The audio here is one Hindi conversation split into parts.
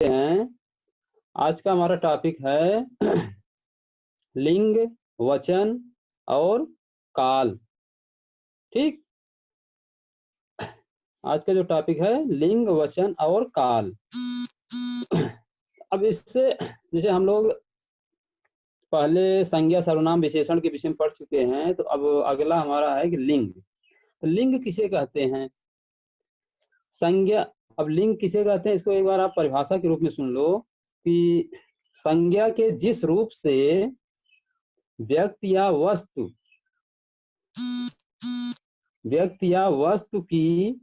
हैं। आज का हमारा टॉपिक है लिंग, वचन और काल। ठीक, आज का जो टॉपिक है लिंग, वचन और काल। अब इससे जैसे हम लोग पहले संज्ञा, सर्वनाम, विशेषण के विषय में पढ़ चुके हैं, तो अब अगला हमारा है कि लिंग। तो लिंग किसे कहते हैं? संज्ञा। अब लिंग किसे कहते हैं, इसको एक बार आप परिभाषा के रूप में सुन लो कि संज्ञा के जिस रूप से व्यक्ति या वस्तु की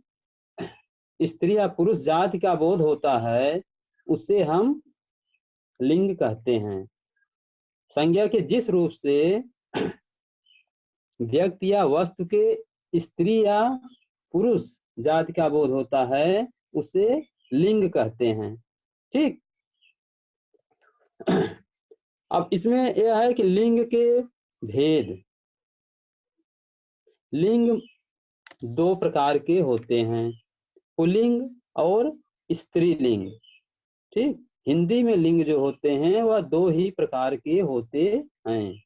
स्त्री या पुरुष जाति का बोध होता है, उसे हम लिंग कहते हैं। संज्ञा के जिस रूप से व्यक्ति या वस्तु के स्त्री या पुरुष जाति का बोध होता है, उसे लिंग कहते हैं। ठीक। अब इसमें यह है कि लिंग के भेद। लिंग दो प्रकार के होते हैं, पुल्लिंग और स्त्रीलिंग। ठीक, हिंदी में लिंग जो होते हैं वह दो ही प्रकार के होते हैं।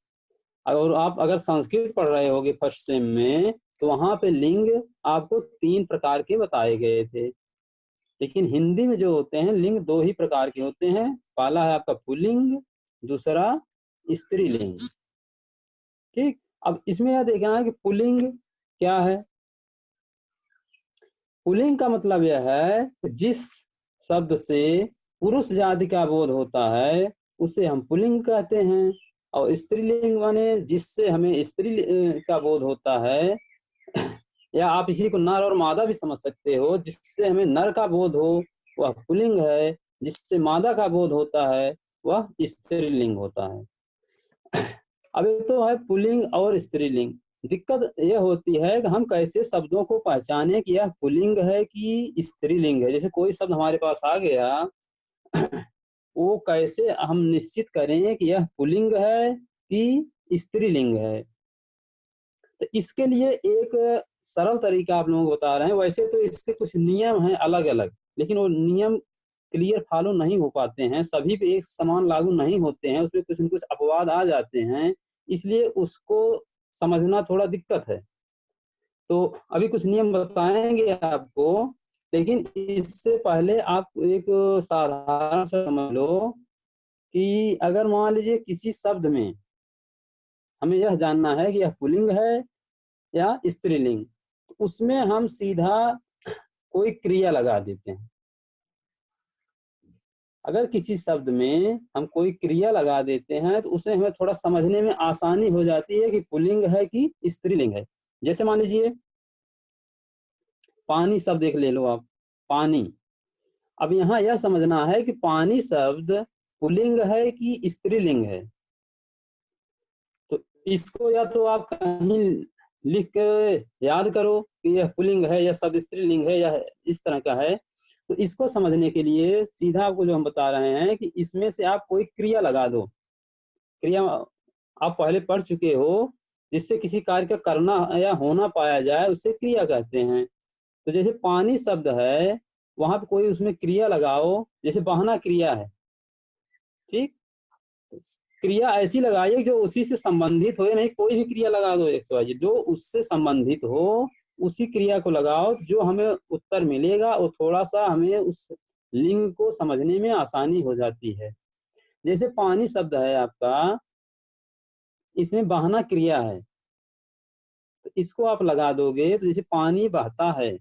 और आप अगर संस्कृत पढ़ रहे होगे फर्स्ट सेम में, तो वहां पे लिंग आपको 3 प्रकार के बताए गए थे। लेकिन हिंदी में जो होते हैं लिंग दो ही प्रकार के होते हैं। पहला है आपका पुल्लिंग, दूसरा स्त्रीलिंग। ठीक। अब इसमें यह देखना है कि पुल्लिंग क्या है। पुल्लिंग का मतलब यह है कि जिस शब्द से पुरुष जाति का बोध होता है उसे हम पुल्लिंग कहते हैं, और स्त्रीलिंग माने जिससे हमें स्त्री का बोध होता है, या आप इसी को नर और मादा भी समझ सकते हो। जिससे हमें नर का बोध हो वह पुल्लिंग है, जिससे मादा का बोध होता है वह स्त्रीलिंग होता है। अब ये तो है पुल्लिंग और स्त्रीलिंग। दिक्कत यह होती है कि हम कैसे शब्दों को पहचाने कि यह पुल्लिंग है कि स्त्रीलिंग है। जैसे कोई शब्द हमारे पास आ गया, वो कैसे हम निश्चित करें कि यह पुल्लिंग है कि स्त्रीलिंग है। तो इसके लिए एक सरल तरीका आप लोगों को बता रहे हैं। वैसे तो इसके कुछ नियम हैं अलग अलग, लेकिन वो नियम क्लियर फॉलो नहीं हो पाते हैं, सभी पे एक समान लागू नहीं होते हैं, उसमें कुछ न कुछ अपवाद आ जाते हैं, इसलिए उसको समझना थोड़ा दिक्कत है। तो अभी कुछ नियम बताएंगे आपको, लेकिन इससे पहले आप एक साधारण सा समझ लो कि अगर मान लीजिए किसी शब्द में हमें यह जानना है कि यह पुल्लिंग है या स्त्रीलिंग, तो उसमें हम सीधा कोई क्रिया लगा देते हैं। अगर किसी शब्द में हम कोई क्रिया लगा देते हैं तो उसे हमें थोड़ा समझने में आसानी हो जाती है कि पुल्लिंग है कि स्त्रीलिंग है। जैसे मान लीजिए पानी शब्द एक ले लो आप, पानी। अब यहाँ यह समझना है कि पानी शब्द पुल्लिंग है कि स्त्रीलिंग है। तो इसको या तो आप कहीं लिख के याद करो कि यह पुल्लिंग है, यह शब्द स्त्रीलिंग है, या इस तरह का है। तो इसको समझने के लिए सीधा आपको जो हम बता रहे हैं कि इसमें से आप कोई क्रिया लगा दो। क्रिया आप पहले पढ़ चुके हो, जिससे किसी कार्य का करना या होना पाया जाए उसे क्रिया कहते हैं। तो जैसे पानी शब्द है, वहां पे कोई उसमें क्रिया लगाओ, जैसे बहना क्रिया है। ठीक, क्रिया ऐसी लगाइए जो उसी से संबंधित हो, नहीं कोई भी क्रिया लगा दो XYZ जो उससे संबंधित हो, उसी क्रिया को लगाओ। जो हमें उत्तर मिलेगा वो थोड़ा सा हमें उस लिंग को समझने में आसानी हो जाती है। जैसे पानी शब्द है आपका, इसमें बहना क्रिया है, तो इसको आप लगा दोगे तो जैसे पानी बहता है।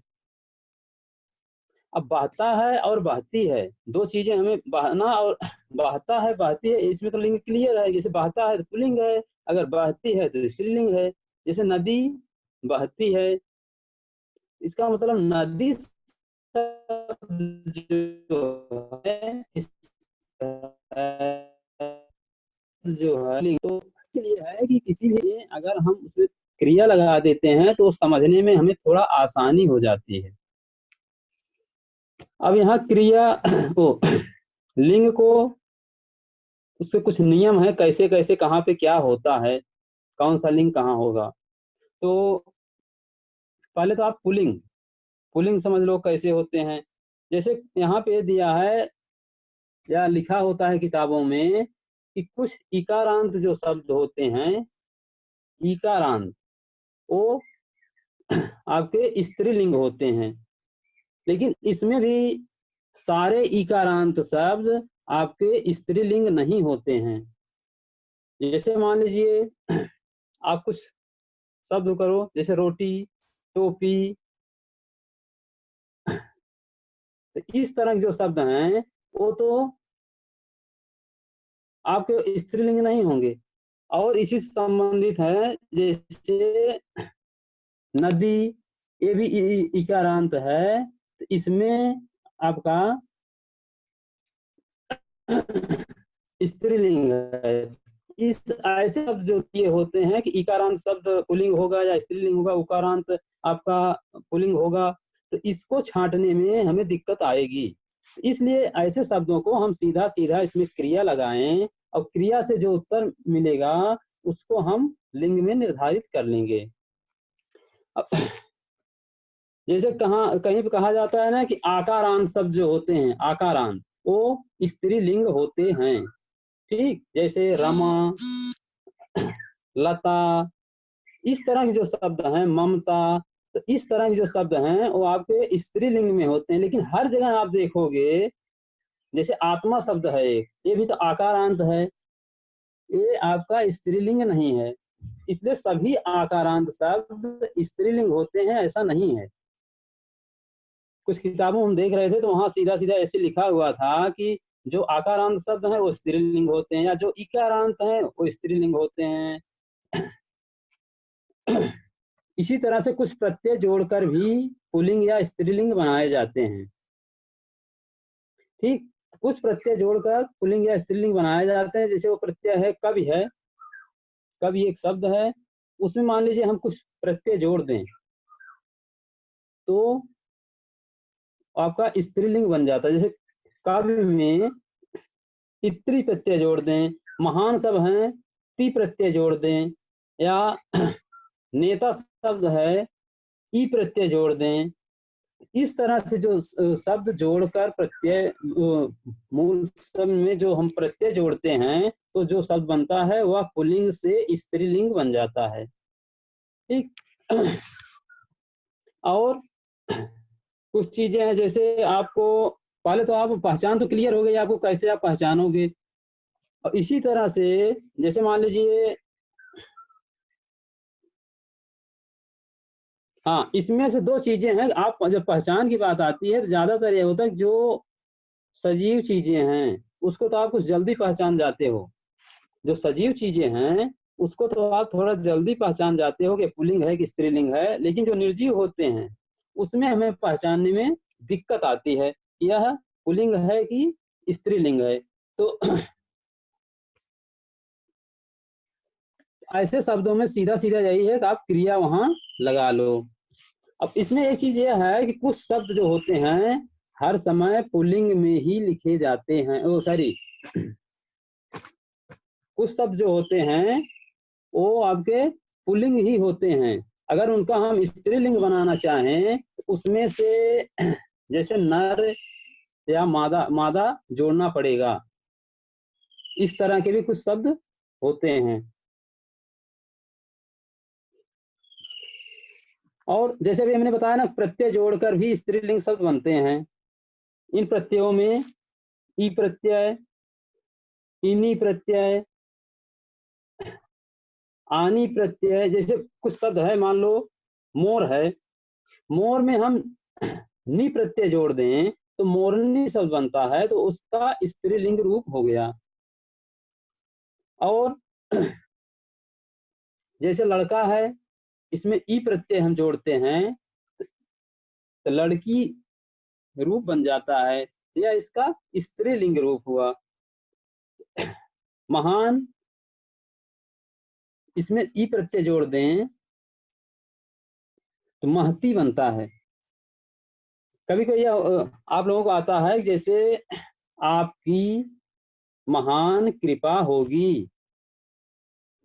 अब बहता है और बहती है, दो चीजें हमें, बहना और बहता है बहती है, इसमें तो लिंग क्लियर है। जैसे बहता है तो पुल्लिंग है, अगर बहती है तो स्त्रीलिंग है। जैसे नदी बहती है, इसका मतलब नदी जो है जो है लिंग। तो इसके लिए है कि किसी भी अगर हम उसमें क्रिया लगा देते हैं तो समझने में हमें थोड़ा आसानी हो जाती है। अब यहाँ क्रिया को, लिंग को, उससे कुछ नियम है कैसे कैसे कहाँ पे क्या होता है, कौन सा लिंग कहाँ होगा। तो पहले तो आप पुल्लिंग पुल्लिंग समझ लो कैसे होते हैं। जैसे यहाँ पे दिया है या लिखा होता है किताबों में कि कुछ इकारांत जो शब्द होते हैं, इकारांत, वो आपके स्त्रीलिंग होते हैं, लेकिन इसमें भी सारे इकारांत शब्द आपके स्त्रीलिंग नहीं होते हैं। जैसे मान लीजिए आप कुछ शब्द करो, जैसे रोटी, टोपी, तो इस तरह के जो शब्द हैं वो तो आपके स्त्रीलिंग नहीं होंगे। और इसी से संबंधित है, जैसे नदी, ये भी इकारांत है, तो इसमें आपका स्त्रीलिंग है। इस ऐसे शब्द जो ये होते हैं कि इकारांत शब्द पुल्लिंग होगा या स्त्रीलिंग होगा, उकारांत आपका पुल्लिंग होगा, तो इसको छांटने में हमें दिक्कत आएगी। इसलिए ऐसे शब्दों को हम सीधा सीधा इसमें क्रिया लगाएं और क्रिया से जो उत्तर मिलेगा उसको हम लिंग में निर्धारित कर लेंगे। जैसे कहीं पे कहा जाता है ना कि आकारांत शब्द जो होते हैं, आकारांत, वो स्त्रीलिंग होते हैं। ठीक, जैसे रमा, लता, इस तरह के जो शब्द हैं, ममता, तो इस तरह के जो शब्द हैं वो आपके स्त्रीलिंग में होते हैं। लेकिन हर जगह आप देखोगे, जैसे आत्मा शब्द है एक, ये भी तो आकारांत है, ये आपका स्त्रीलिंग नहीं है। इसलिए सभी आकारांत शब्द स्त्रीलिंग होते हैं ऐसा नहीं है। कुछ किताबों हम देख रहे थे तो वहां सीधा सीधा ऐसे लिखा हुआ था कि जो आकारांत शब्द हैं वो स्त्रीलिंग होते हैं, या जो इकारांत हैं वो स्त्रीलिंग होते हैं। इसी तरह से कुछ प्रत्यय जोड़कर भी पुल्लिंग या स्त्रीलिंग बनाए जाते हैं। ठीक, कुछ प्रत्यय जोड़कर पुल्लिंग या स्त्रीलिंग बनाए जाते हैं। जैसे वो प्रत्यय है कवि, है कवि एक शब्द है, उसमें मान लीजिए हम कुछ प्रत्यय जोड़ दें तो आपका स्त्रीलिंग बन जाता है। जैसे काव्य में पितृ प्रत्यय जोड़ दें, महान सब हैं ती प्रत्यय जोड़ दें, या नेता शब्द है ई प्रत्यय जोड़ दें। इस तरह से जो शब्द जोड़कर प्रत्यय, मूल शब्द में जो हम प्रत्यय जोड़ते हैं तो जो शब्द बनता है वह पुल्लिंग से स्त्रीलिंग बन जाता है। ठीक, और कुछ चीजें हैं, जैसे आपको पहले तो आप पहचान तो क्लियर हो गई, आपको कैसे आप पहचानोगे। और इसी तरह से जैसे मान लीजिए, हाँ, इसमें से दो चीजें हैं। आप जब पहचान की बात आती है तो ज्यादातर ये होता है जो सजीव चीजें हैं उसको तो आप कुछ जल्दी पहचान जाते हो। जो सजीव चीजें हैं उसको तो आप थोड़ा जल्दी पहचान जाते हो कि पुल्लिंग है कि स्त्रीलिंग है। लेकिन जो निर्जीव होते हैं उसमें हमें पहचानने में दिक्कत आती है, यह पुल्लिंग है कि स्त्रीलिंग है। तो ऐसे शब्दों में सीधा सीधा यही है कि आप क्रिया वहां लगा लो। अब इसमें एक चीज यह है कि कुछ शब्द जो होते हैं हर समय पुल्लिंग में ही लिखे जाते हैं। ओ सॉरी, कुछ शब्द जो होते हैं वो आपके पुल्लिंग ही होते हैं। अगर उनका हम स्त्रीलिंग बनाना चाहें तो उसमें से जैसे नर या मादा मादा जोड़ना पड़ेगा। इस तरह के भी कुछ शब्द होते हैं। और जैसे भी हमने बताया ना, प्रत्यय जोड़कर भी स्त्रीलिंग शब्द बनते हैं। इन प्रत्ययों में ई प्रत्यय, इनी प्रत्यय, आनी प्रत्यय, जैसे कुछ शब्द है, मान लो मोर है, मोर में हम नी प्रत्यय जोड़ दें तो मोरनी शब्द बनता है, तो उसका स्त्रीलिंग रूप हो गया। और जैसे लड़का है, इसमें ई प्रत्यय हम जोड़ते हैं तो लड़की रूप बन जाता है, या इसका स्त्रीलिंग रूप हुआ। महान, इसमें ई प्रत्यय जोड़ दें तो महती बनता है। कभी कभी आप लोगों को आता है जैसे आपकी महान कृपा होगी,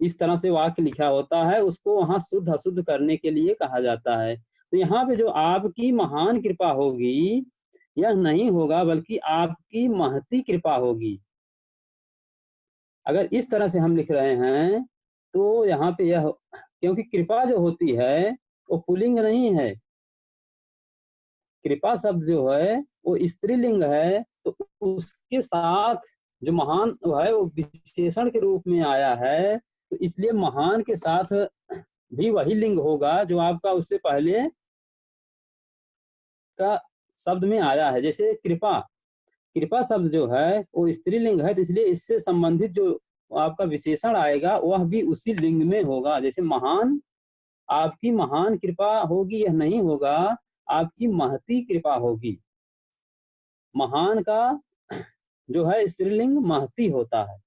इस तरह से वाक्य लिखा होता है, उसको वहां शुद्ध अशुद्ध करने के लिए कहा जाता है। तो यहाँ पे जो आपकी महान कृपा होगी, यह नहीं होगा बल्कि आपकी महती कृपा होगी। अगर इस तरह से हम लिख रहे हैं तो यहाँ पे यह, क्योंकि कृपा जो होती है वो पुल्लिंग नहीं है, कृपा शब्द जो है वो स्त्रीलिंग है, तो उसके साथ जो महान है वो विशेषण के रूप में आया है, तो इसलिए महान के साथ भी वही लिंग होगा जो आपका उससे पहले का शब्द में आया है। जैसे कृपा, कृपा शब्द जो है वो स्त्रीलिंग है, तो इसलिए इससे संबंधित जो आपका विशेषण आएगा वह भी उसी लिंग में होगा। जैसे महान, आपकी महान कृपा होगी, यह नहीं होगा आपकी महती कृपा होगी। महान का जो है स्त्रीलिंग महती होता है।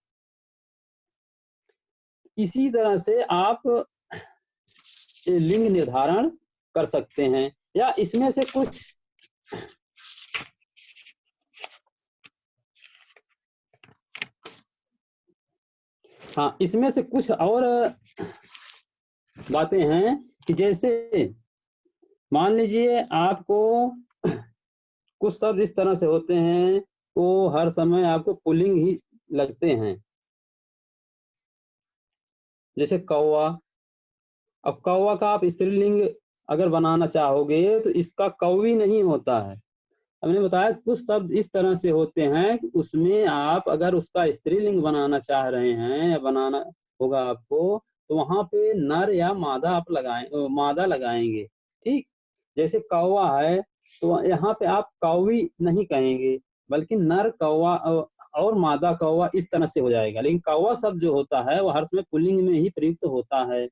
इसी तरह से आप लिंग निर्धारण कर सकते हैं, या इसमें से कुछ हाँ, इसमें से कुछ और बातें हैं कि जैसे मान लीजिए आपको कुछ शब्द इस तरह से होते हैं वो हर समय आपको पुल्लिंग ही लगते हैं, जैसे कौवा। अब कौवा का आप स्त्रीलिंग अगर बनाना चाहोगे तो इसका कौवी नहीं होता है। हमने बताया कुछ शब्द इस तरह से होते हैं कि उसमें आप अगर उसका स्त्रीलिंग बनाना चाह रहे हैं या बनाना होगा आपको, तो वहां पे नर या मादा आप मादा लगाएंगे। ठीक, जैसे कौवा है तो यहाँ पे आप कौवी नहीं कहेंगे बल्कि नर कौवा और मादा कौवा इस तरह से हो जाएगा। लेकिन कौवा शब्द जो होता है वो हर समय पुल्लिंग में ही प्रयुक्त होता है।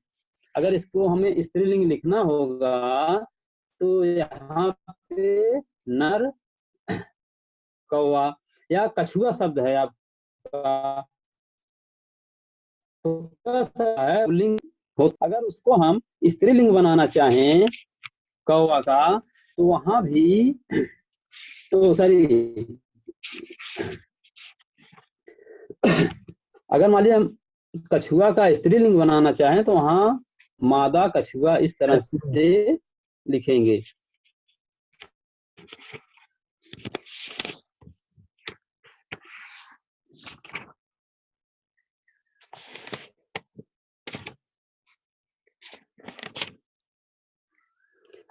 अगर इसको हमें स्त्रीलिंग लिखना होगा तो यहाँ पे नर कौवा, या कछुआ शब्द है आपका, छोटा सा है पुल्लिंग हो, अगर उसको हम स्त्रीलिंग बनाना चाहें कौवा का, तो वहां भी तो सॉरी, अगर मान लीजिए हम कछुआ का स्त्रीलिंग बनाना चाहें तो वहां मादा कछुआ इस तरह से लिखेंगे।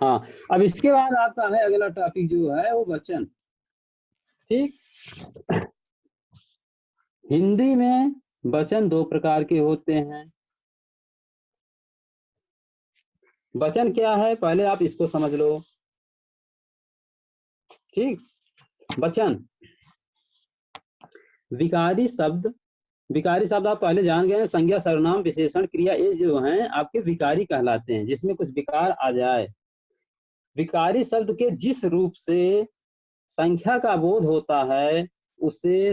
हाँ, अब इसके बाद आपका है अगला टॉपिक जो है वो वचन। ठीक, हिंदी में वचन दो प्रकार के होते हैं। वचन क्या है पहले आप इसको समझ लो। ठीक, वचन विकारी शब्द, विकारी शब्द आप पहले जान गए हैं, संज्ञा सर्वनाम विशेषण क्रिया ये जो हैं आपके विकारी कहलाते हैं, जिसमें कुछ विकार आ जाए। विकारी शब्द के जिस रूप से संख्या का बोध होता है उसे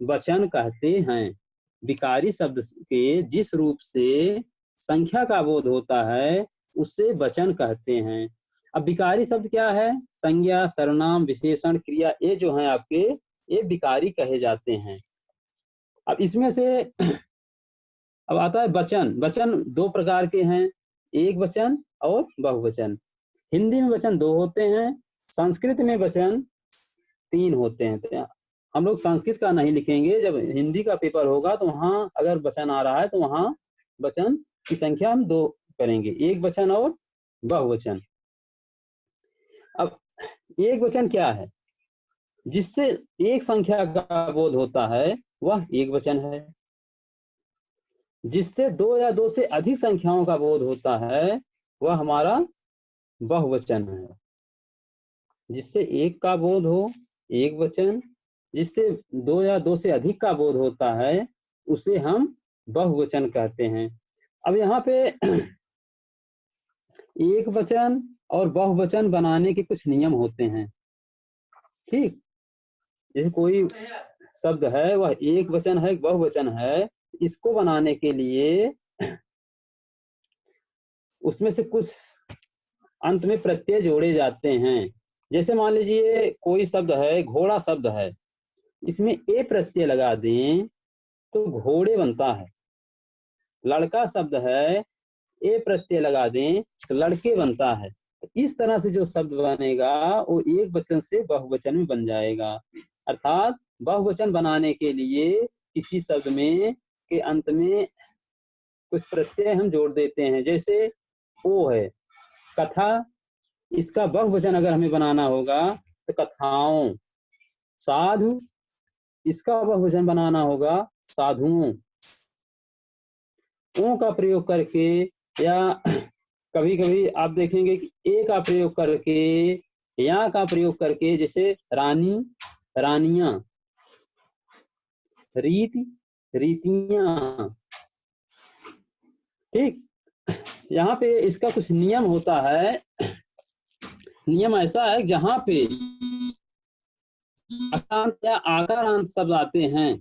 वचन कहते हैं। विकारी शब्द के जिस रूप से संख्या का बोध होता है उसे वचन कहते हैं। अब विकारी शब्द क्या है? संज्ञा सर्वनाम विशेषण क्रिया ये जो है आपके, ये विकारी कहे जाते हैं। अब इसमें से अब आता है वचन। वचन दो प्रकार के हैं, एक वचन और बहुवचन। हिंदी में वचन दो होते हैं, संस्कृत में वचन तीन होते हैं। तो हम लोग संस्कृत का नहीं लिखेंगे, जब हिंदी का पेपर होगा तो वहां अगर वचन आ रहा है तो वहां वचन की संख्या हम दो करेंगे, एक वचन और बहुवचन। अब एक वचन क्या है? जिससे एक संख्या का बोध होता है वह एक वचन है। जिससे दो या दो से अधिक संख्याओं का बोध होता है वह हमारा बहुवचन है। जिससे एक का बोध हो एक वचन, जिससे दो या दो से अधिक का बोध होता है उसे हम बहुवचन कहते हैं। अब यहाँ पे एक वचन और बहुवचन बनाने के कुछ नियम होते हैं। ठीक, जैसे कोई शब्द है वह एक वचन है बहुवचन है, इसको बनाने के लिए उसमें से कुछ अंत में प्रत्यय जोड़े जाते हैं। जैसे मान लीजिए कोई शब्द है, घोड़ा शब्द है, इसमें ए प्रत्यय लगा दें तो घोड़े बनता है। लड़का शब्द है, ए प्रत्यय लगा दें तो लड़के बनता है। इस तरह से जो शब्द बनेगा वो एक वचन से बहुवचन में बन जाएगा। अर्थात बहुवचन बनाने के लिए किसी शब्द में के अंत में कुछ प्रत्यय हम जोड़ देते हैं। जैसे ओ है, कथा, इसका बहुवचन अगर हमें बनाना होगा तो कथाओं। साधु, इसका बहुवचन बनाना होगा साधुओं। ओ का प्रयोग करके या कभी कभी आप देखेंगे कि ए का प्रयोग करके, या का प्रयोग करके, जैसे रानी, रानियां, रीति, रीतियां। ठीक, यहाँ पे इसका कुछ नियम होता है। नियम ऐसा है जहां पे अकारांत या आकारांत शब्द आते हैं,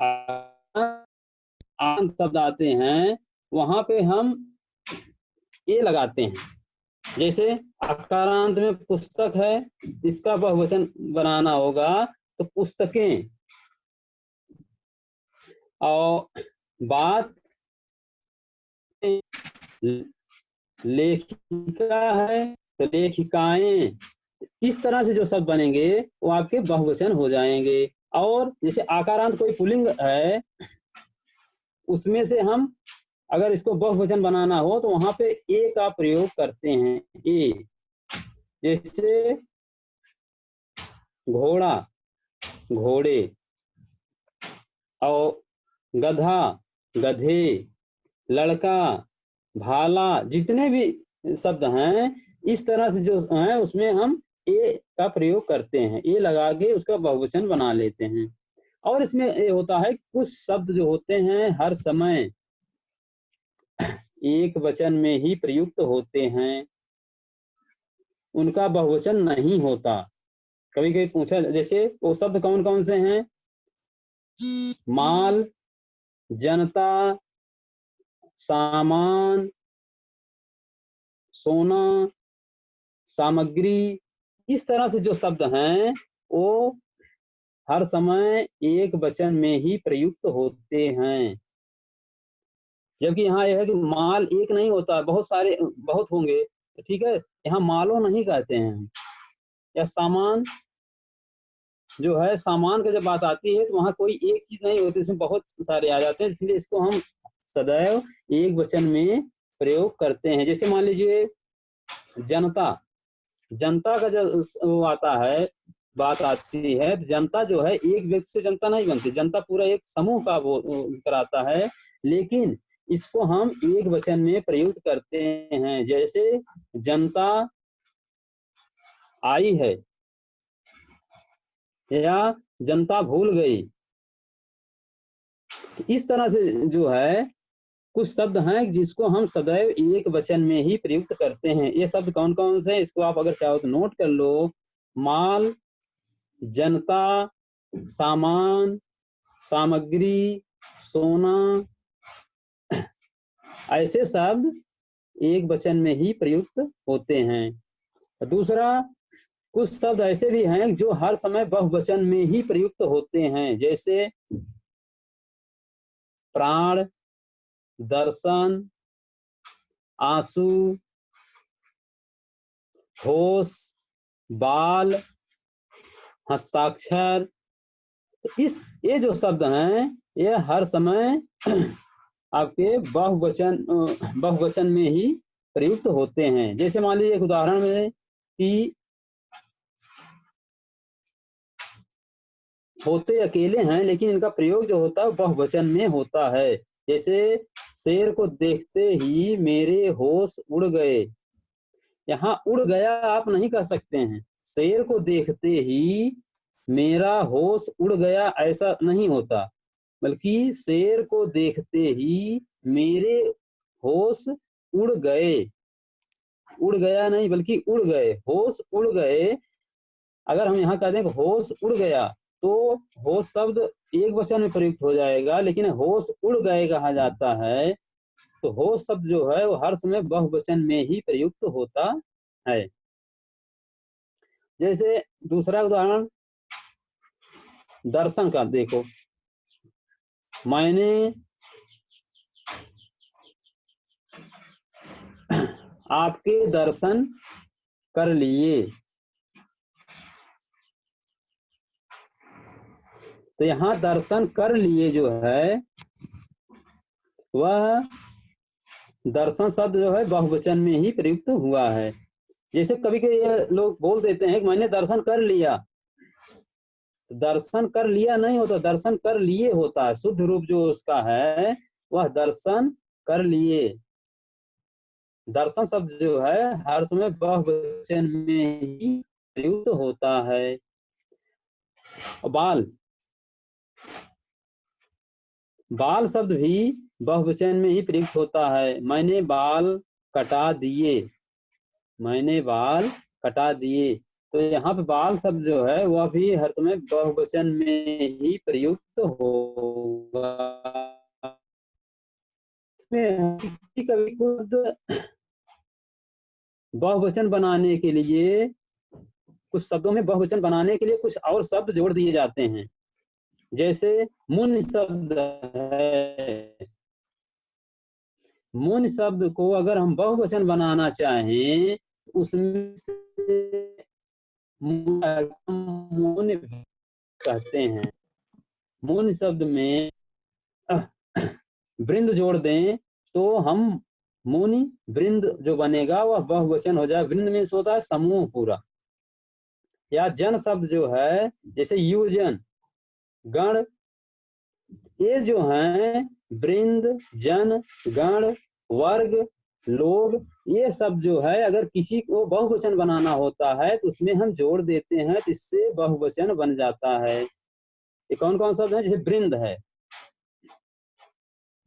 आकारांत शब्द आते हैं, वहां पे हम ए लगाते हैं। जैसे अकारांत में पुस्तक है, इसका बहुवचन बनाना होगा तो पुस्तकें। और बात, लेखिका है तो लेखिकाएं। इस तरह से जो शब्द बनेंगे वो आपके बहुवचन हो जाएंगे। और जैसे आकारांत कोई पुल्लिंग है, उसमें से हम अगर इसको बहुवचन बनाना हो तो वहां पे ए का प्रयोग करते हैं। ए, जैसे घोड़ा, घोड़े, और गधा, गधे, लड़का, भाला, जितने भी शब्द हैं इस तरह से जो हैं उसमें हम ए का प्रयोग करते हैं। ए लगा के उसका बहुवचन बना लेते हैं। और इसमें ये होता है कुछ शब्द जो होते हैं हर समय एक वचन में ही प्रयुक्त होते हैं, उनका बहुवचन नहीं होता। कभी कभी पूछा, जैसे वो शब्द कौन कौन से हैं? माल, जनता, सामान, सोना, सामग्री। इस तरह से जो शब्द हैं वो हर समय एक वचन में ही प्रयुक्त होते हैं। जबकि यहाँ यह है कि माल एक नहीं होता, बहुत सारे, बहुत होंगे, ठीक है। यहाँ मालों नहीं कहते हैं। या सामान जो है, सामान का जब बात आती है तो वहां कोई एक चीज नहीं होती, इसमें बहुत सारे आ जाते हैं, इसलिए इसको हम सदैव एक वचन में प्रयोग करते हैं। जैसे मान लीजिए जनता, जनता का जब वो आता है, बात आती है, जनता जो है एक व्यक्ति से जनता नहीं बनती, जनता पूरा एक समूह का वो कराता है। लेकिन इसको हम एक वचन में प्रयुक्त करते हैं। जैसे जनता आई है, या जनता भूल गई। इस तरह से जो है कुछ शब्द हैं जिसको हम सदैव एक वचन में ही प्रयुक्त करते हैं। ये शब्द कौन कौन से हैं इसको आप अगर चाहो तो नोट कर लो। माल, जनता, सामान, सामग्री, सोना, ऐसे शब्द एक वचन में ही प्रयुक्त होते हैं। दूसरा, कुछ शब्द ऐसे भी हैं जो हर समय बहुवचन में ही प्रयुक्त होते हैं। जैसे प्राण, दर्शन, आंसू, होश, बाल, हस्ताक्षर। ये जो शब्द हैं ये हर समय आपके बहुवचन में ही प्रयुक्त होते हैं। जैसे मान लीजिए एक उदाहरण में कि होते अकेले हैं लेकिन इनका प्रयोग जो होता है बहुवचन में होता है। जैसे शेर को देखते ही मेरे होश उड़ गए। यहाँ उड़ गया आप नहीं कह सकते हैं। शेर को देखते ही मेरा होश उड़ गया ऐसा नहीं होता, बल्कि शेर को देखते ही मेरे होश उड़ गए। उड़ गया नहीं बल्कि उड़ गए, होश उड़ गए। अगर हम यहाँ कह दें कि होश उड़ गया तो होश शब्द एक वचन में प्रयुक्त हो जाएगा, लेकिन होश उड़ गए कहा जाता है तो होश शब्द जो है वो हर समय बहुवचन में ही प्रयुक्त होता है। जैसे दूसरा उदाहरण दर्शन का देखो। मैंने आपके दर्शन कर लिए। तो यहाँ दर्शन कर लिए जो है वह दर्शन शब्द जो है बहुवचन में ही प्रयुक्त हुआ है। जैसे कभी कभी ये लोग बोल देते हैं कि मैंने दर्शन कर लिया। दर्शन कर लिया नहीं होता, दर्शन कर लिए होता है। शुद्ध रूप जो उसका है वह दर्शन कर लिए। दर्शन शब्द जो है हर समय बहुवचन में ही प्रयुक्त होता है। बाल, बाल शब्द भी बहुवचन में ही प्रयुक्त होता है। मैंने बाल कटा दिए, मैंने बाल कटा दिए। तो यहाँ पे बाल शब्द जो है वह भी हर समय बहुवचन में ही प्रयुक्त होगा। कभी खुद बहुवचन बनाने के लिए, कुछ शब्दों में बहुवचन बनाने के लिए कुछ और शब्द जोड़ दिए जाते हैं। जैसे मुन शब्द है, मुन शब्द को अगर हम बहुवचन बनाना चाहें उसमें से मुन कहते हैं। मुन शब्द में वृंद जोड़ दें तो हम मुनि वृंद जो बनेगा वह बहुवचन हो जाए। वृंद में होता है समूह पूरा। या जन शब्द जो है जैसे युजन, गण, ये जो हैं वृंद, जन, गण, वर्ग, लोग, ये सब जो है अगर किसी को बहुवचन बनाना होता है तो उसमें हम जोड़ देते हैं तो इससे बहुवचन बन जाता है। ये कौन कौन शब्द है? जैसे वृंद है,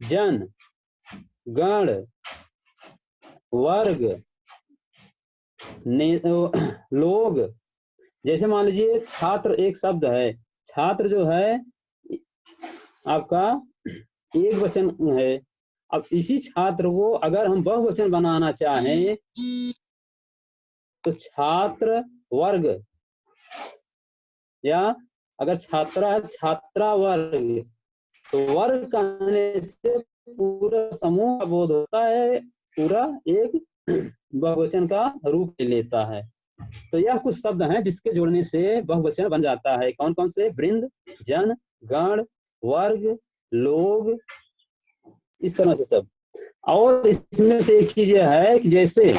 जन, गण, वर्ग, लोग। जैसे मान लीजिए छात्र एक शब्द है। छात्र जो है आपका एक वचन है। अब इसी छात्र को अगर हम बहुवचन बनाना चाहें तो छात्र वर्ग, या अगर छात्रा छात्रा वर्ग, तो वर्ग कहने से पूरा समूह का बोध होता है, पूरा एक बहुवचन का रूप लेता है। तो यह कुछ शब्द हैं जिसके जोड़ने से बहुवचन बन जाता है। कौन कौन से? वृंद, जन, गण, वर्ग, लोग, इस तरह से सब। और इसमें से एक चीज यह है कि जैसे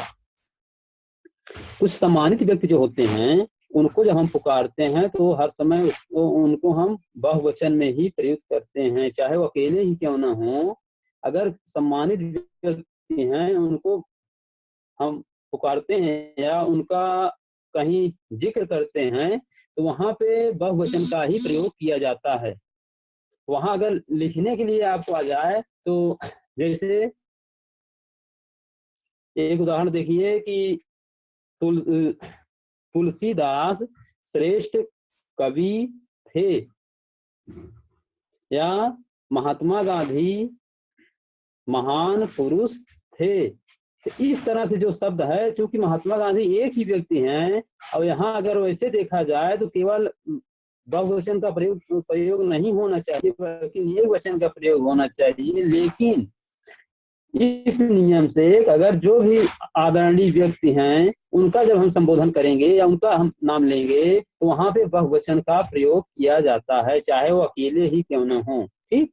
कुछ सम्मानित व्यक्ति जो होते हैं उनको जब हम पुकारते हैं तो हर समय उसको उनको हम बहुवचन में ही प्रयुक्त करते हैं, चाहे वो अकेले ही क्यों ना हो। अगर सम्मानित व्यक्ति हैं उनको हम पुकारते हैं या उनका कहीं जिक्र करते हैं तो वहां पे बहुवचन का ही प्रयोग किया जाता है। वहां अगर लिखने के लिए आपको आ जाए तो जैसे एक उदाहरण देखिए कि तुलसीदास श्रेष्ठ कवि थे, या महात्मा गांधी महान पुरुष थे। तो इस तरह से जो शब्द है, चूंकि महात्मा गांधी एक ही व्यक्ति हैं और यहाँ अगर वैसे देखा जाए तो केवल बहुवचन का प्रयोग नहीं होना चाहिए बल्कि एक वचन का प्रयोग होना चाहिए। लेकिन इस नियम से अगर जो भी आदरणीय व्यक्ति हैं उनका जब हम संबोधन करेंगे या उनका हम नाम लेंगे तो वहां पे बहुवचन का प्रयोग किया जाता है, चाहे वो अकेले ही क्यों न हो। ठीक,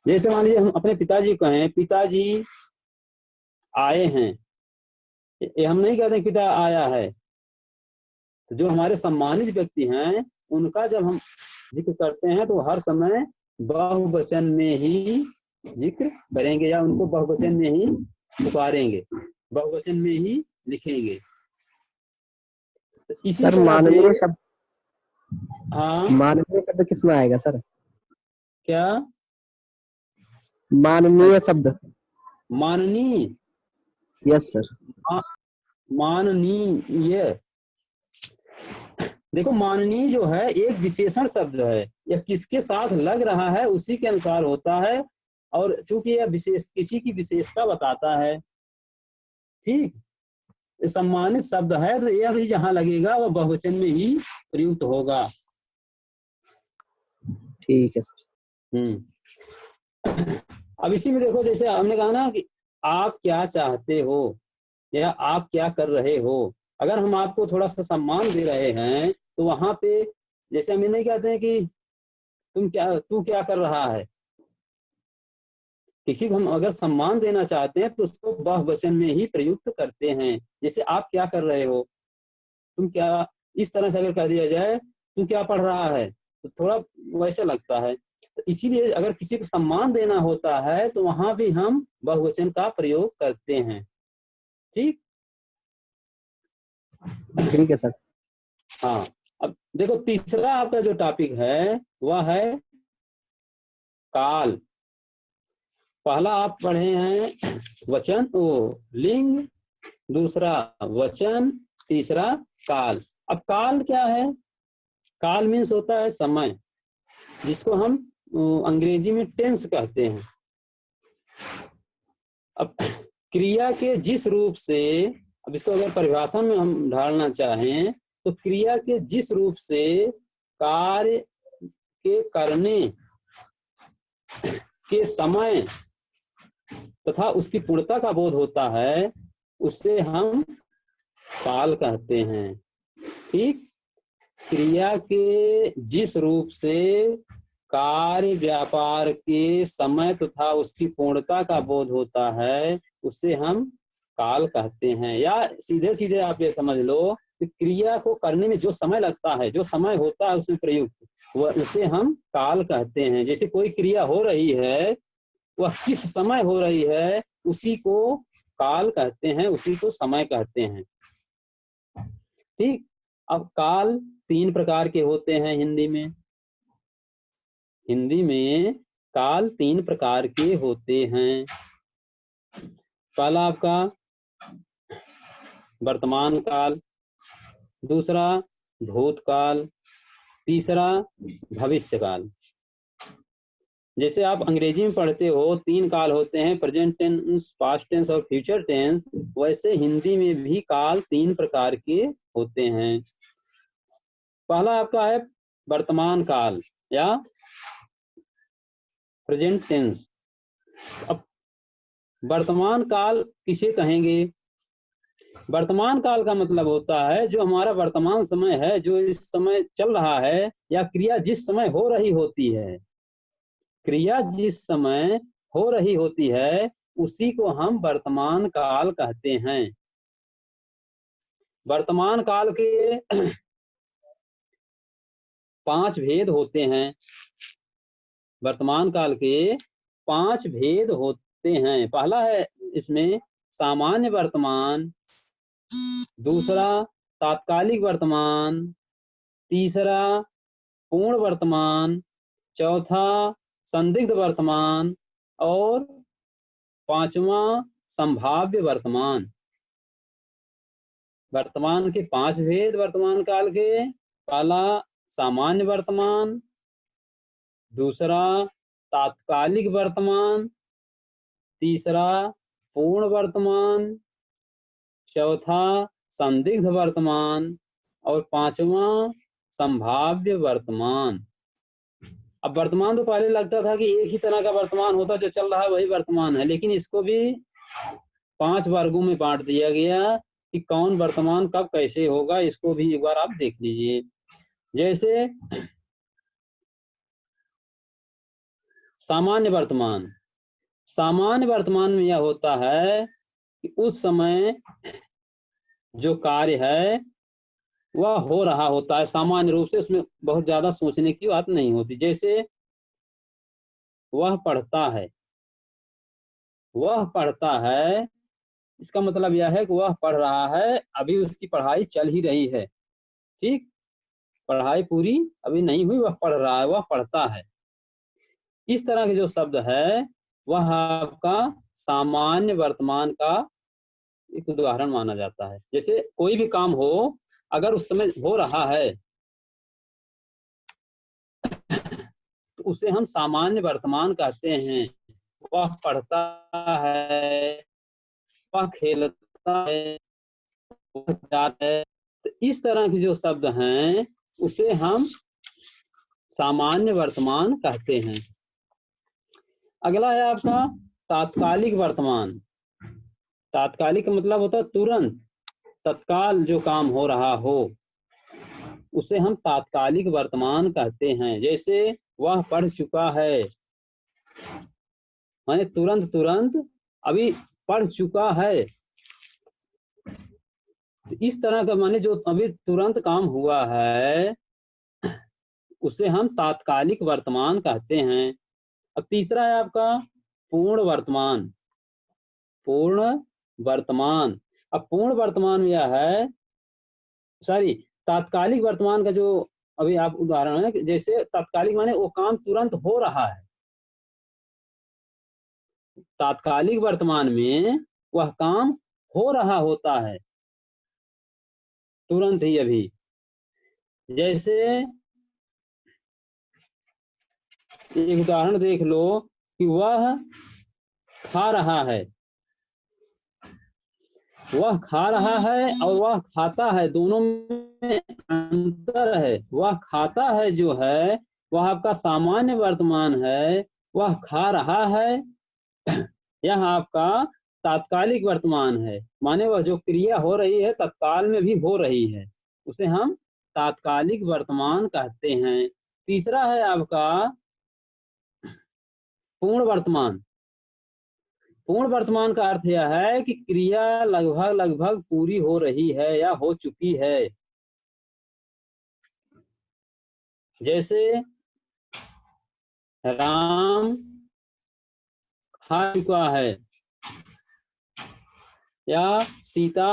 जैसे मान लीजिए हम अपने पिताजी कहें, पिताजी आए हैं, ये हम नहीं कहते पिता आया है। तो जो हमारे सम्मानित व्यक्ति हैं उनका जब हम जिक्र करते हैं तो हर समय बहुवचन में ही जिक्र करेंगे या उनको बहुवचन में ही पुकारेंगे, बहुवचन में ही लिखेंगे। तो इसी सर तरह से माननीय शब्द, हाँ माननीय शब्द किसमें आएगा सर? क्या माननीय शब्द? माननीय? Yes sir. माननीय, देखो माननीय जो है एक विशेषण शब्द है, यह किसके साथ लग रहा है उसी के अनुसार होता है। और चूंकि यह विशेष किसी की विशेषता बताता है, ठीक, सम्मानित शब्द है तो यह भी जहां लगेगा वह बहुवचन में ही प्रयुक्त होगा। ठीक है सर। अब इसी में देखो जैसे हमने कहा ना कि आप क्या चाहते हो, या आप क्या कर रहे हो। अगर हम आपको थोड़ा सा सम्मान दे रहे हैं तो वहां पे, जैसे हम ये नहीं कहते हैं कि तू क्या कर रहा है। किसी को हम अगर सम्मान देना चाहते हैं तो उसको बहुवचन में ही प्रयुक्त करते हैं। जैसे आप क्या कर रहे हो, तुम क्या, इस तरह से अगर कह दिया जाए तू क्या पढ़ रहा है तो थोड़ा वैसे लगता है। तो इसीलिए अगर किसी को सम्मान देना होता है तो वहां भी हम बहुवचन का प्रयोग करते हैं। ठीक। ठीक है सर। हाँ, अब देखो तीसरा आपका जो टॉपिक है वह है काल। पहला आप पढ़े हैं वचन, ओ लिंग, दूसरा वचन, तीसरा काल। अब काल क्या है? काल मीन्स होता है समय, जिसको हम अंग्रेजी में टेंस कहते हैं। अब क्रिया के जिस रूप से, अब इसको अगर परिभाषा में हम ढालना चाहें तो क्रिया के जिस रूप से कार्य के करने के समय तथा उसकी पूर्णता का बोध होता है उसे हम काल कहते हैं। ठीक। क्रिया के जिस रूप से कार्य व्यापार के समय तथा उसकी पूर्णता का बोध होता है उसे हम काल कहते हैं। या सीधे सीधे आप ये समझ लो कि क्रिया को करने में जो समय लगता है, जो समय होता है उसमें प्रयुक्त, वह उसे हम काल कहते हैं। जैसे कोई क्रिया हो रही है, वह किस समय हो रही है उसी को काल कहते हैं, उसी को समय कहते हैं। ठीक। अब काल 3 प्रकार के होते हैं हिंदी में। हिंदी में काल 3 प्रकार के होते हैं। पहला आपका वर्तमान काल, दूसरा भूतकाल, तीसरा भविष्य काल। जैसे आप अंग्रेजी में पढ़ते हो 3 काल होते हैं, प्रेजेंट टेंस, पास्ट टेंस और फ्यूचर टेंस, वैसे हिंदी में भी काल 3 प्रकार के होते हैं। पहला आपका है वर्तमान काल या प्रेजेंट टेंस। अब वर्तमान काल किसे कहेंगे? वर्तमान काल का मतलब होता है जो हमारा वर्तमान समय है, जो इस समय चल रहा है, या क्रिया जिस समय हो रही होती है, क्रिया जिस समय हो रही होती है उसी को हम वर्तमान काल कहते हैं। वर्तमान काल के 5 भेद होते हैं। वर्तमान काल के 5 भेद होते हैं। पहला है इसमें सामान्य वर्तमान, दूसरा तात्कालिक वर्तमान, तीसरा पूर्ण वर्तमान, चौथा संदिग्ध वर्तमान और 5वां संभाव्य वर्तमान। वर्तमान के 5 भेद वर्तमान काल के। पहला सामान्य वर्तमान, दूसरा तात्कालिक वर्तमान, तीसरा पूर्ण वर्तमान, चौथा संदिग्ध वर्तमान और 5वां संभाव्य वर्तमान। अब वर्तमान तो पहले लगता था कि एक ही तरह का वर्तमान होता, जो चल रहा है वही वर्तमान है, लेकिन इसको भी 5 वर्गों में बांट दिया गया कि कौन वर्तमान कब कैसे होगा। इसको भी एक बार आप देख लीजिए। जैसे सामान्य वर्तमान, सामान्य वर्तमान में यह होता है कि उस समय जो कार्य है वह हो रहा होता है सामान्य रूप से, उसमें बहुत ज्यादा सोचने की बात नहीं होती। जैसे वह पढ़ता है, वह पढ़ता है, इसका मतलब यह है कि वह पढ़ रहा है, अभी उसकी पढ़ाई चल ही रही है। ठीक। पढ़ाई पूरी अभी नहीं हुई, वह पढ़ रहा है, वह पढ़ता है। इस तरह के जो शब्द है वह आपका सामान्य वर्तमान का एक उदाहरण माना जाता है। जैसे कोई भी काम हो, अगर उस समय हो रहा है तो उसे हम सामान्य वर्तमान कहते हैं। वह पढ़ता है, वह खेलता है, वह जाता है, तो इस तरह के जो शब्द हैं उसे हम सामान्य वर्तमान कहते हैं। अगला है आपका तात्कालिक वर्तमान। तात्कालिक का मतलब होता है तुरंत, तत्काल जो काम हो रहा हो, उसे हम तात्कालिक वर्तमान कहते हैं। जैसे वह पढ़ चुका है, माने तुरंत तुरंत अभी पढ़ चुका है। इस तरह का माने जो अभी तुरंत काम हुआ है, उसे हम तात्कालिक वर्तमान कहते हैं। अब तीसरा है आपका पूर्ण वर्तमान। पूर्ण वर्तमान, अब पूर्ण वर्तमान में यह है, सॉरी, तात्कालिक वर्तमान का जो अभी आप उदाहरण है, जैसे तात्कालिक माने वो काम तुरंत हो रहा है। तात्कालिक वर्तमान में वह काम हो रहा होता है तुरंत ही अभी। जैसे एक उदाहरण देख लो कि वह खा रहा है, वह खा रहा है और वह खाता है, दोनों में अंतर है। वह खाता है जो है वह आपका सामान्य वर्तमान है, वह खा रहा है यह आपका तात्कालिक वर्तमान है। माने वह जो क्रिया हो रही है तत्काल में भी हो रही है, उसे हम तात्कालिक वर्तमान कहते हैं। तीसरा है आपका पूर्ण वर्तमान। पूर्ण वर्तमान का अर्थ यह है कि क्रिया लगभग लगभग पूरी हो रही है या हो चुकी है। जैसे राम खा चुका है या सीता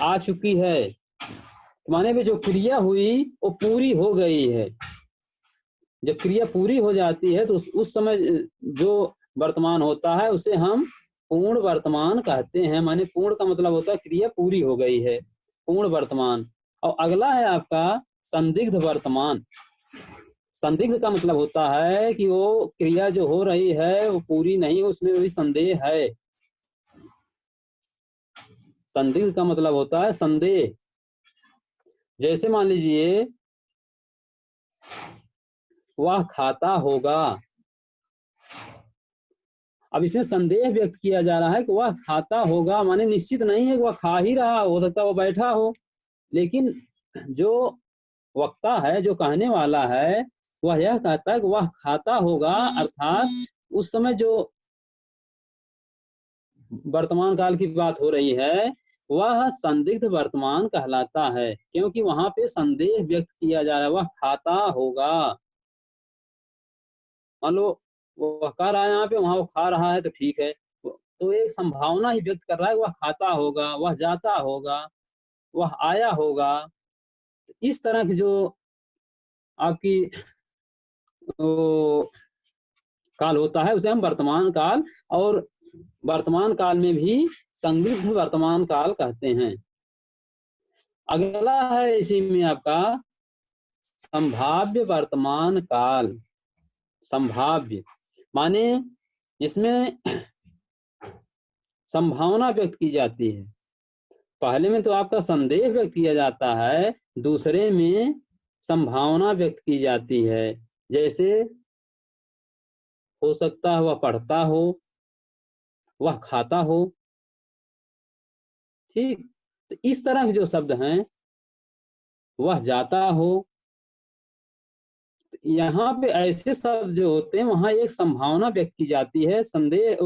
आ चुकी है, माने भी जो क्रिया हुई वो पूरी हो गई है। जब क्रिया पूरी हो जाती है तो उस समय जो वर्तमान होता है उसे हम पूर्ण वर्तमान कहते हैं। माने पूर्ण का मतलब होता है क्रिया पूरी हो गई है, पूर्ण वर्तमान। और अगला है आपका संदिग्ध वर्तमान। संदिग्ध का मतलब होता है कि वो क्रिया जो हो रही है वो पूरी नहीं, उसमें भी संदेह है। संदिग्ध का मतलब होता है संदेह। जैसे मान लीजिए वह खाता होगा, अब इसमें संदेह व्यक्त किया जा रहा है कि वह खाता होगा, माने निश्चित नहीं है कि वह खा ही रहा, हो सकता है वो बैठा हो। लेकिन जो वक्ता है, जो कहने वाला है, वह यह कहता है कि वह खाता होगा, अर्थात उस समय जो वर्तमान काल की बात हो रही है वह संदिग्ध वर्तमान कहलाता है, क्योंकि वहां पे संदेह व्यक्त किया जा रहा है, वह खाता होगा। मान लो वो कह रहा है यहाँ पे, वहां वो खा रहा है तो ठीक है, तो एक संभावना ही व्यक्त कर रहा है वह खाता होगा, वह जाता होगा, वह आया होगा। इस तरह की जो आपकी तो काल होता है उसे हम वर्तमान काल और वर्तमान काल में भी संदिग्ध वर्तमान काल कहते हैं। अगला है इसी में आपका संभाव्य वर्तमान काल। संभाव्य माने इसमें संभावना व्यक्त की जाती है। पहले में तो आपका संदेह व्यक्त किया जाता है, दूसरे में संभावना व्यक्त की जाती है। जैसे हो सकता है वह पढ़ता हो, वह खाता हो, ठीक। तो इस तरह के जो शब्द हैं, वह जाता हो, यहाँ पे ऐसे शब्द जो होते हैं वहां एक संभावना व्यक्त की जाती है, संदेह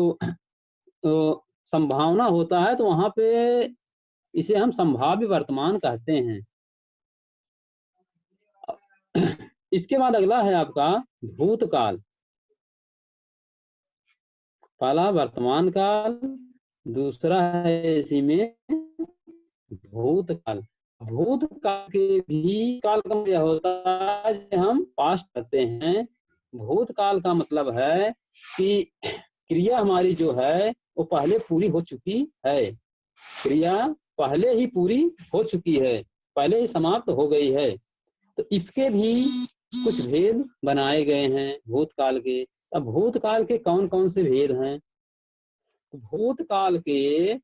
संभावना होता है, तो वहां पे इसे हम संभाव्य वर्तमान कहते हैं। इसके बाद अगला है आपका भूतकाल। पहला वर्तमान काल, दूसरा है इसी में भूतकाल। भूतकाल के भी काल का यह होता है कि हम पास्ट करते हैं। भूतकाल का मतलब है कि क्रिया हमारी जो है वो पहले पूरी हो चुकी है, क्रिया पहले ही पूरी हो चुकी है, पहले ही समाप्त हो गई है। तो इसके भी कुछ भेद बनाए गए हैं भूतकाल के। अब भूतकाल के कौन कौन से भेद हैं? भूतकाल के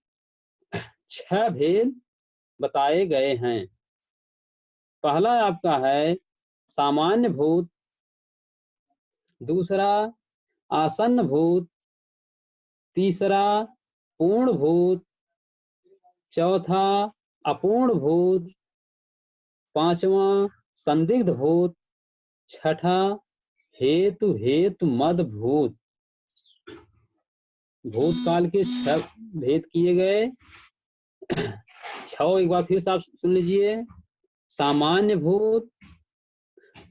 6 भेद बताए गए हैं। पहला आपका है सामान्य भूत, दूसरा आसन्न भूत, तीसरा पूर्ण भूत, चौथा अपूर्ण भूत, पांचवा संदिग्ध भूत, छठा हेतु हेतु मद भूत। भूतकाल के 6 भेद किए गए। 6 एक बार फिर से आप सुन लीजिए। सामान्य भूत,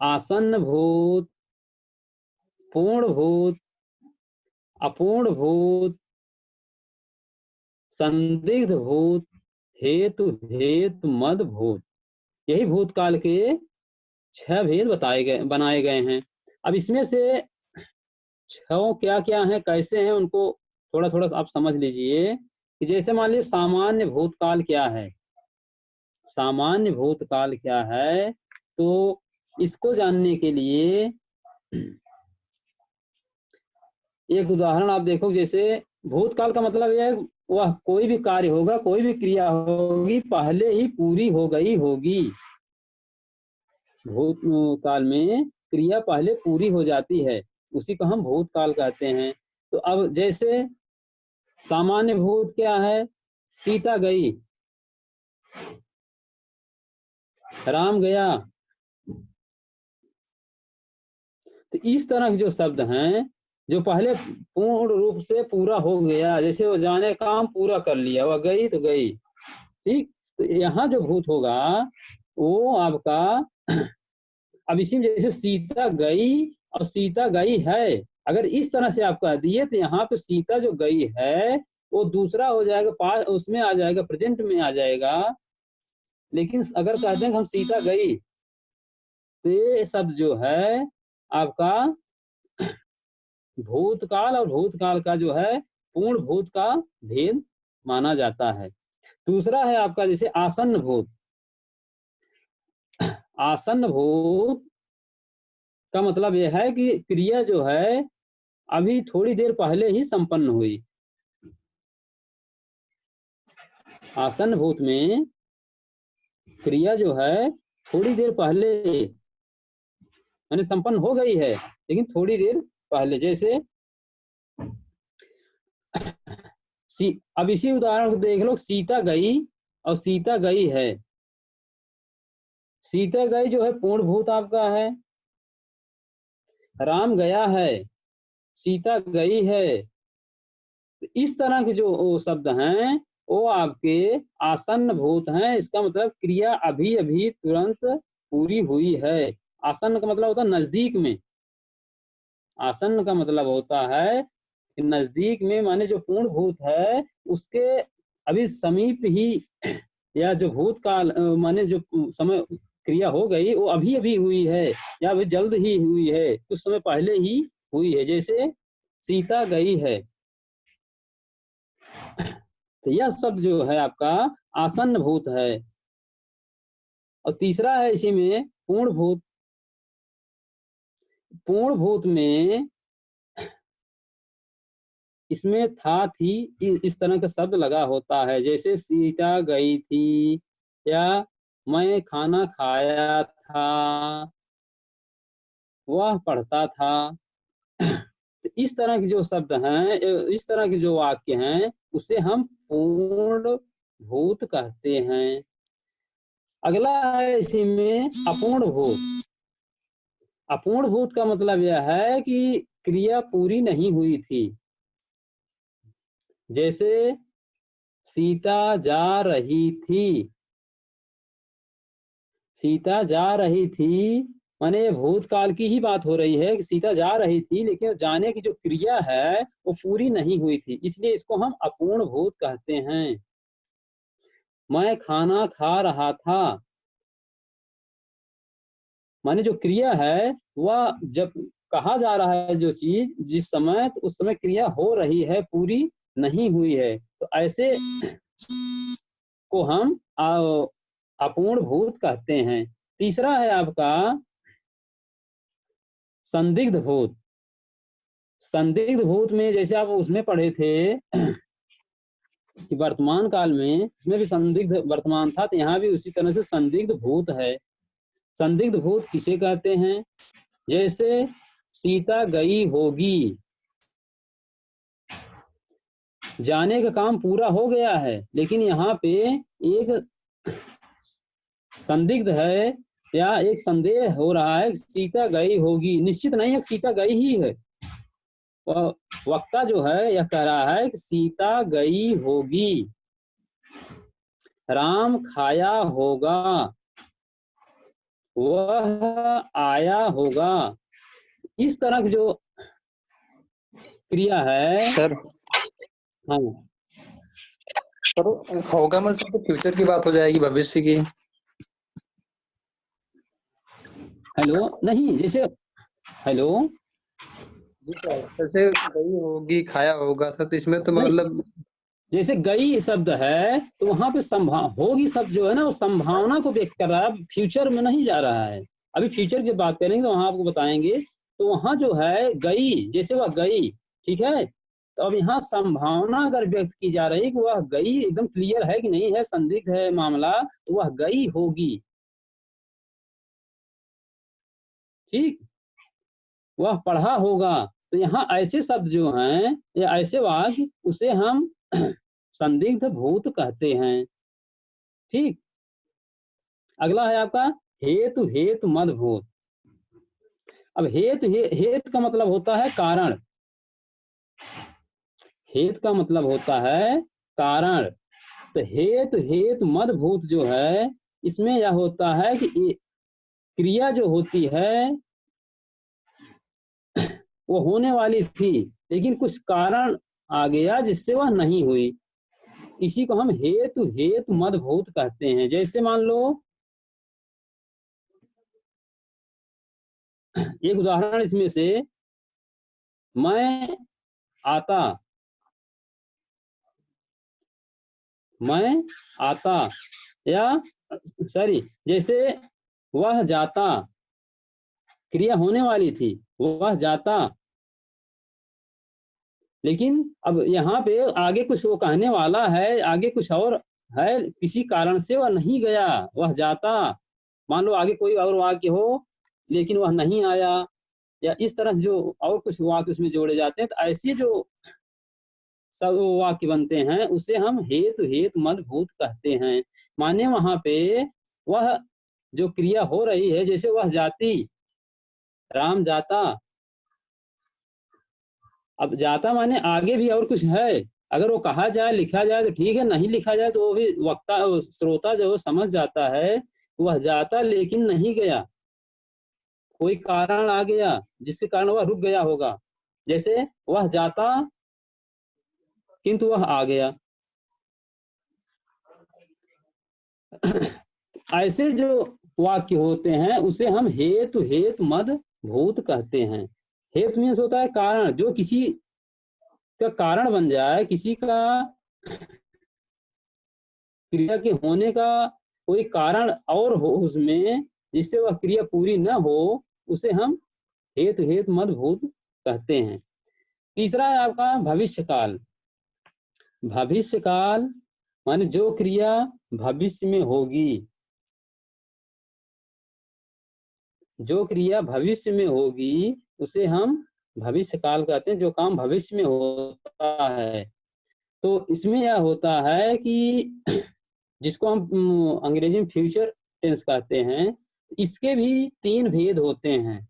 आसन्न भूत, पूर्ण भूत, अपूर्ण भूत, संदिग्ध भूत, हेतु हेतु मद भूत। यही भूतकाल के 6 भेद बनाए गए हैं। अब इसमें से 6 क्या क्या हैं, कैसे हैं, उनको थोड़ा थोड़ा आप समझ लीजिए। कि जैसे मान लीजिए सामान्य भूतकाल क्या है। सामान्य भूतकाल क्या है, तो इसको जानने के लिए एक उदाहरण आप देखो। जैसे भूतकाल का मतलब यह है वह कोई भी कार्य होगा, कोई भी क्रिया होगी, पहले ही पूरी हो गई होगी। भूतकाल में क्रिया पहले पूरी हो जाती है, उसी को हम भूतकाल कहते हैं। तो अब जैसे सामान्य भूत क्या है, सीता गई, राम गया। तो इस तरह के जो शब्द हैं, जो पहले पूर्ण रूप से पूरा हो गया, जैसे वो जाने काम पूरा कर लिया, वह गई तो गई, ठीक। तो यहाँ जो भूत होगा वो आपका अब इसी में जैसे सीता गई और सीता गई है, अगर इस तरह से आप कह दिए तो यहाँ पे सीता जो गई है वो दूसरा हो जाएगा, पास उसमें आ जाएगा, प्रेजेंट में आ जाएगा। लेकिन अगर कहते हैं कि हम सीता गई, तो ये शब्द जो है आपका भूतकाल और भूतकाल का जो है पूर्ण भूत का भेद माना जाता है। दूसरा है आपका जैसे आसन्न भूत। आसन्न भूत का मतलब यह है कि क्रिया जो है अभी थोड़ी देर पहले ही संपन्न हुई। आसन्न भूत में क्रिया जो है थोड़ी देर पहले यानी संपन्न हो गई है, लेकिन थोड़ी देर पहले। जैसे अब इसी उदाहरण को देख लो, सीता गई और सीता गई है। सीता गई जो है पूर्ण भूत आपका है। राम गया है, सीता गई है। इस तरह के जो शब्द हैं वो आपके आसन्न भूत हैं। इसका मतलब क्रिया अभी अभी तुरंत पूरी हुई है। आसन्न का मतलब होता है नजदीक में। आसन्न का मतलब होता है कि नजदीक में, माने जो पूर्ण भूत है उसके अभी समीप ही, या जो भूतकाल माने जो समय क्रिया हो गई वो अभी अभी हुई है या अभी जल्द ही हुई है, कुछ समय पहले ही हुई है। जैसे सीता गई है, तो यह शब्द जो है आपका आसन्न भूत है। और तीसरा है इसी में पूर्ण भूत। पूर्ण भूत में इसमें था थी इस तरह का शब्द लगा होता है। जैसे सीता गई थी, या मैं खाना खाया था, वह पढ़ता था। तो इस तरह के जो शब्द हैं, इस तरह के जो वाक्य हैं, उसे हम पूर्ण भूत कहते हैं। अगला है इसी में अपूर्ण भूत। अपूर्ण भूत का मतलब यह है कि क्रिया पूरी नहीं हुई थी। जैसे सीता जा रही थी, सीता जा रही थी, माने भूतकाल की ही बात हो रही है कि सीता जा रही थी, लेकिन जाने की जो क्रिया है वो पूरी नहीं हुई थी, इसलिए इसको हम अपूर्ण भूत कहते हैं। मैं खाना खा रहा था, माने जो क्रिया है वह जब कहा जा रहा है जो चीज जिस समय, तो उस समय क्रिया हो रही है, पूरी नहीं हुई है। तो ऐसे को हम अपूर्ण भूत कहते हैं। तीसरा है आपका संदिग्ध भूत। संदिग्ध भूत में जैसे आप उसमें पढ़े थे कि वर्तमान काल में इसमें भी संदिग्ध वर्तमान था, तो यहाँ भी उसी तरह से संदिग्ध भूत है। संदिग्ध भूत किसे कहते हैं? जैसे सीता गई होगी, जाने का काम पूरा हो गया है, लेकिन यहाँ पे एक संदिग्ध है या एक संदेह हो रहा है कि सीता गई होगी। निश्चित नहीं है कि सीता गई ही है। वक्ता जो है यह कह रहा है कि सीता गई होगी, राम खाया होगा, वह आया होगा। इस तरह की जो क्रिया है। सर हाँ सर होगा मतलब तो फ्यूचर की बात हो जाएगी, भविष्य की। हेलो, नहीं, जैसे हेलो, जी सर, जैसे गई होगी खाया होगा सर, तो इसमें तो नहीं, मतलब जैसे गई शब्द है तो वहां पे होगी शब्द जो है ना, वो संभावना को व्यक्त कर रहा है, फ्यूचर में नहीं जा रहा है। अभी फ्यूचर की बात करेंगे तो वहां आपको बताएंगे। तो वहां जो है गई, जैसे वह गई, ठीक है, तो अब यहाँ संभावना अगर व्यक्त की जा रही है कि वह गई, एकदम क्लियर है कि नहीं है, संदिग्ध है मामला, तो वह गई होगी। ठीक, वह पढ़ा होगा। तो यहाँ ऐसे शब्द जो हैं या ऐसे वाक्य, उसे हम संदिग्ध भूत कहते हैं। ठीक, अगला है आपका हेतु हेतु मद भूत। अब हेतु का मतलब होता है कारण। हेतु का मतलब होता है कारण। तो हेतु हेतु मद भूत जो है, इसमें यह होता है कि क्रिया जो होती है वो होने वाली थी, लेकिन कुछ कारण आ गया जिससे वह नहीं हुई। इसी को हम हेतु हेतु मद भूत कहते हैं। जैसे मान लो, एक उदाहरण इसमें से, मैं आता, मैं आता, या सॉरी, जैसे वह जाता, क्रिया होने वाली थी, वह जाता, लेकिन अब यहाँ पे आगे कुछ वो कहने वाला है, आगे कुछ और है, किसी कारण से वह नहीं गया, वह जाता। मान लो आगे कोई और वाक्य हो लेकिन वह नहीं आया, या इस तरह से जो और कुछ वाक्य उसमें जोड़े जाते हैं, तो ऐसे जो सब वाक्य बनते हैं उसे हम हेतु हेतु मद भूत कहते हैं। माने वहां पे वह जो क्रिया हो रही है, जैसे वह जाती, राम जाता, अब जाता माने आगे भी और कुछ है। अगर वो कहा जाए, लिखा जाए तो ठीक है, नहीं लिखा जाए तो वो भी वक्ता श्रोता जो समझ जाता है वह जाता लेकिन नहीं गया, कोई कारण आ गया जिसके कारण वह रुक गया होगा। जैसे वह जाता किंतु वह आ गया। ऐसे जो वाक्य होते हैं उसे हम हेतु हेतु मद भूत कहते हैं। हेतु मीन्स होता है कारण, जो किसी का कारण बन जाए, किसी का क्रिया के होने का कोई कारण और हो उसमें, जिससे वह क्रिया पूरी न हो, उसे हम हेतु हेतु मद भूत कहते हैं। तीसरा है आपका भविष्य काल। भविष्य काल माने जो क्रिया भविष्य में होगी, जो क्रिया भविष्य में होगी उसे हम भविष्य काल कहते हैं, जो काम भविष्य में होता है। तो इसमें यह होता है कि जिसको हम अंग्रेजी में फ्यूचर टेंस कहते हैं, इसके भी तीन भेद होते हैं।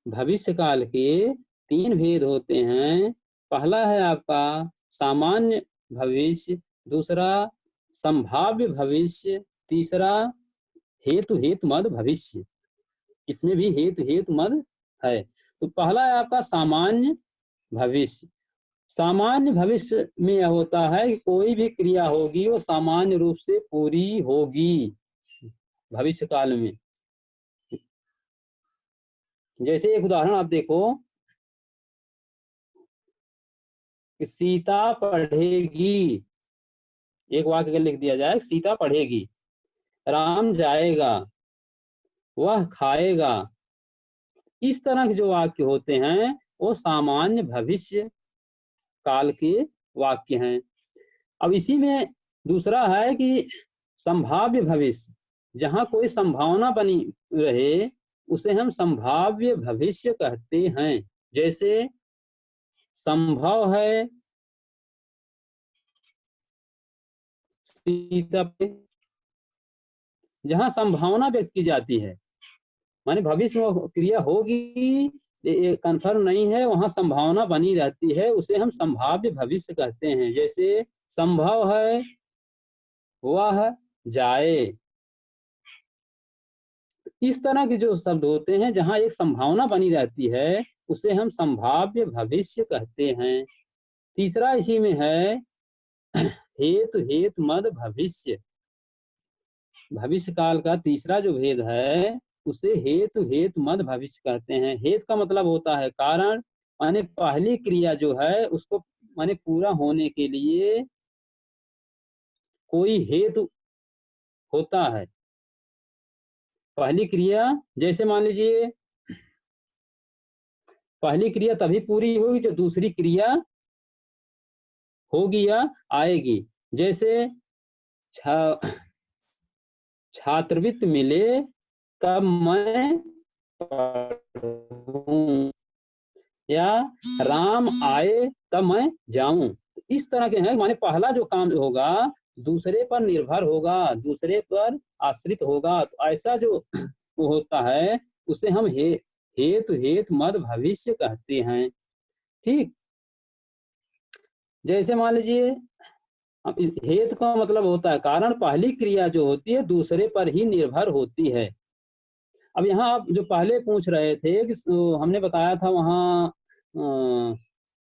भविष्य काल के तीन भेद होते हैं। पहला है आपका सामान्य भविष्य, दूसरा संभाव्य भविष्य, तीसरा हेतु हेतु मद भविष्य। इसमें भी हेतु हेतु मद है। तो पहला है आपका सामान्य भविष्य। सामान्य भविष्य में यह होता है कि कोई भी क्रिया होगी वो सामान्य रूप से पूरी होगी भविष्य काल में। जैसे एक उदाहरण आप देखो कि सीता पढ़ेगी, एक वाक्य अगर लिख दिया जाए, सीता पढ़ेगी, राम जाएगा, वह खाएगा, इस तरह के जो वाक्य होते हैं वो सामान्य भविष्य काल के वाक्य हैं। अब इसी में दूसरा है कि संभाव्य भविष्य, जहां कोई संभावना बनी रहे उसे हम संभाव्य भविष्य कहते हैं। जैसे संभव है सीता पे, जहाँ संभावना व्यक्त की जाती है, माने भविष्य में वो क्रिया होगी ये कन्फर्म नहीं है, वहां संभावना बनी रहती है, उसे हम संभाव्य भविष्य कहते हैं। जैसे संभव है वह जाए, इस तरह के जो शब्द होते हैं जहां एक संभावना बनी रहती है उसे हम संभाव्य भविष्य कहते हैं। तीसरा इसी में है हेतु हेतु मद भविष्य। भविष्य काल का तीसरा जो भेद है उसे हेतु हेतु मद भविष्य कहते हैं। हेतु का मतलब होता है कारण, माने पहली क्रिया जो है उसको माने पूरा होने के लिए कोई हेतु होता है। पहली क्रिया जैसे मान लीजिए पहली क्रिया तभी पूरी होगी जब दूसरी क्रिया होगी या आएगी। जैसे छात्रवृत्ति मिले तब मैं पढ़ूं, या राम आए तब मैं जाऊं। इस तरह के हैं, माने पहला जो काम होगा दूसरे पर निर्भर होगा, दूसरे पर आश्रित होगा। तो ऐसा जो वो होता है उसे हम हेतु हेतु मद भविष्य कहते हैं। ठीक, जैसे मान लीजिए अब हेतु का मतलब होता है कारण, पहली क्रिया जो होती है दूसरे पर ही निर्भर होती है। अब यहाँ आप जो पहले पूछ रहे थे कि हमने बताया था वहाँ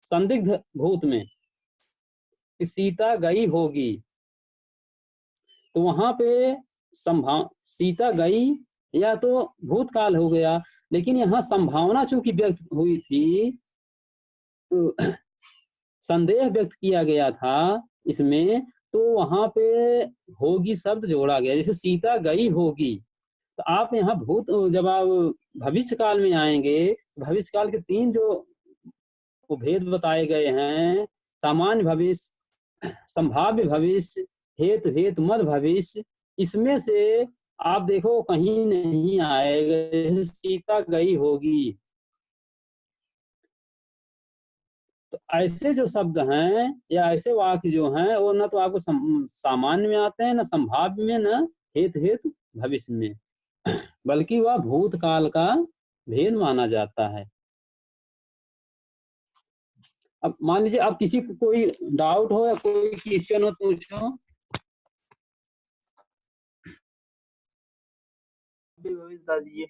संदिग्ध भूत में कि सीता गई होगी, तो वहां पे सीता गई या तो भूतकाल हो गया, लेकिन यहाँ संभावना चूंकि व्यक्त हुई थी तो संदेह व्यक्त किया गया था इसमें, तो वहां पे होगी शब्द जोड़ा गया। जैसे सीता गई होगी, तो आप यहाँ जब आप भविष्य काल में आएंगे, भविष्य काल के तीन जो भेद बताए गए हैं, सामान्य भविष्य, संभाव्य भविष्य, हेतु हेतु मद भविष्य, इसमें से आप देखो कहीं नहीं आएगा सीता गई होगी। तो ऐसे जो शब्द हैं या ऐसे वाक्य जो हैं वो न तो आपको सामान्य में आते हैं, न संभाव्य में, न हेतु हेतु भविष्य में, बल्कि वह भूतकाल का भेद माना जाता है। अब मान लीजिए आप किसी को कोई डाउट हो या कोई क्वेश्चन हो तो पूछो। बता दीजिए।